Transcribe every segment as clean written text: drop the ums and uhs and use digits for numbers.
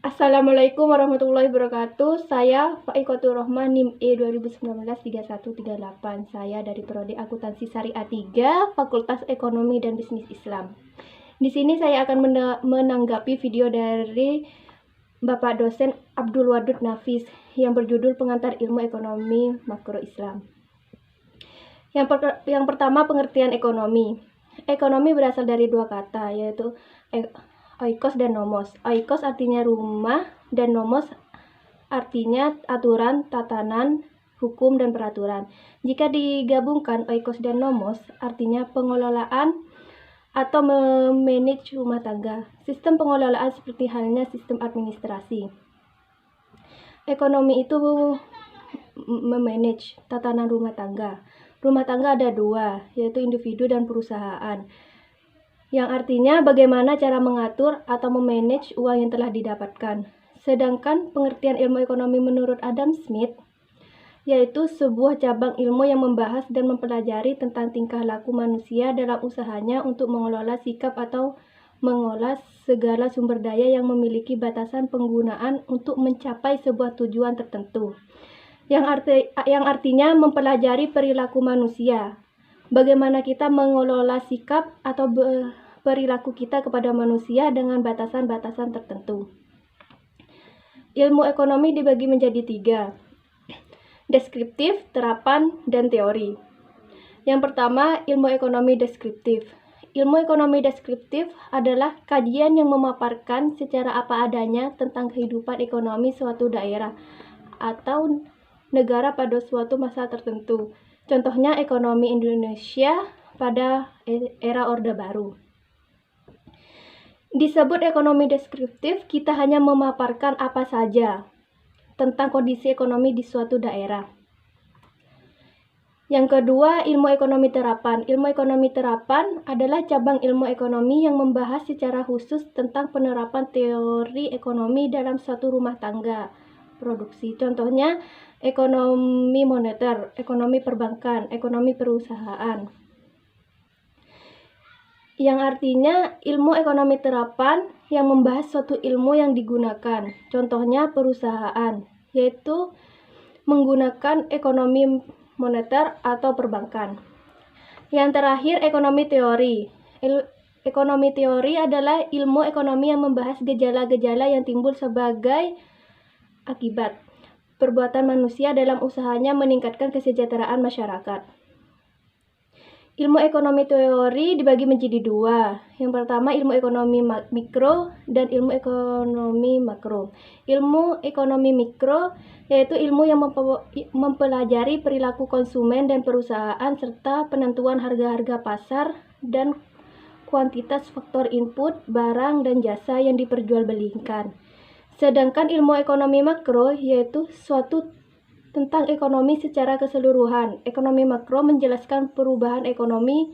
Assalamualaikum warahmatullahi wabarakatuh. Saya Faikotur Rohman NIM E 2019-3138. Saya dari Prodi Akuntansi Syariah 3, Fakultas Ekonomi dan Bisnis Islam. Di sini saya akan menanggapi video dari Bapak dosen Abdul Wadud Nafis yang berjudul Pengantar Ilmu Ekonomi Makro Islam. Yang pertama, pengertian ekonomi. Ekonomi berasal dari dua kata, yaitu oikos dan nomos. Oikos artinya rumah dan nomos artinya aturan, tatanan, hukum, dan peraturan. Jika digabungkan oikos dan nomos artinya pengelolaan atau memanage rumah tangga. Sistem pengelolaan seperti halnya sistem administrasi. Ekonomi itu memanage tatanan rumah tangga. Rumah tangga ada dua, yaitu individu dan perusahaan. Yang artinya bagaimana cara mengatur atau memanage uang yang telah didapatkan. Sedangkan pengertian ilmu ekonomi menurut Adam Smith, yaitu sebuah cabang ilmu yang membahas dan mempelajari tentang tingkah laku manusia dalam usahanya untuk mengelola sikap atau mengolah segala sumber daya yang memiliki batasan penggunaan untuk mencapai sebuah tujuan tertentu. Yang artinya mempelajari perilaku manusia. Bagaimana kita mengelola sikap atau perilaku kita kepada manusia dengan batasan-batasan tertentu. Ilmu ekonomi dibagi menjadi tiga, deskriptif, terapan, dan teori. Yang pertama, ilmu ekonomi deskriptif. Ilmu ekonomi deskriptif adalah kajian yang memaparkan secara apa adanya tentang kehidupan ekonomi suatu daerah atau negara pada suatu masa tertentu. Contohnya ekonomi Indonesia pada era Orde Baru. Disebut ekonomi deskriptif, kita hanya memaparkan apa saja tentang kondisi ekonomi di suatu daerah. Yang kedua, ilmu ekonomi terapan. Ilmu ekonomi terapan adalah cabang ilmu ekonomi yang membahas secara khusus tentang penerapan teori ekonomi dalam suatu rumah tangga produksi. Contohnya, ekonomi moneter, ekonomi perbankan, ekonomi perusahaan. Yang artinya ilmu ekonomi terapan yang membahas suatu ilmu yang digunakan. Contohnya perusahaan, yaitu menggunakan ekonomi moneter atau perbankan. Yang terakhir, ekonomi teori. Ekonomi teori adalah ilmu ekonomi yang membahas gejala-gejala yang timbul sebagai akibat perbuatan manusia dalam usahanya meningkatkan kesejahteraan masyarakat. Ilmu ekonomi teori dibagi menjadi dua. Yang pertama, ilmu ekonomi mikro dan ilmu ekonomi makro. Ilmu ekonomi mikro yaitu ilmu yang mempelajari perilaku konsumen dan perusahaan serta penentuan harga-harga pasar dan kuantitas faktor input, barang, dan jasa yang diperjualbelikan. Sedangkan ilmu ekonomi makro yaitu suatu tentang ekonomi secara keseluruhan. Ekonomi makro menjelaskan perubahan ekonomi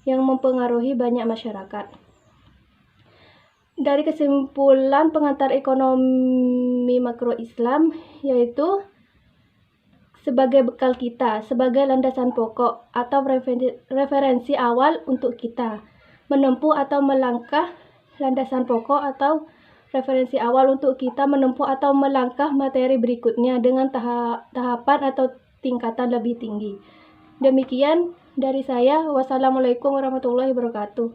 yang mempengaruhi banyak masyarakat. Dari kesimpulan pengantar ekonomi makro Islam yaitu sebagai bekal kita, sebagai landasan pokok atau referensi awal untuk kita menempuh atau melangkah landasan pokok atau referensi awal untuk kita menempuh atau melangkah materi berikutnya dengan tahapan atau tingkatan lebih tinggi. Demikian dari saya. Wassalamualaikum warahmatullahi wabarakatuh.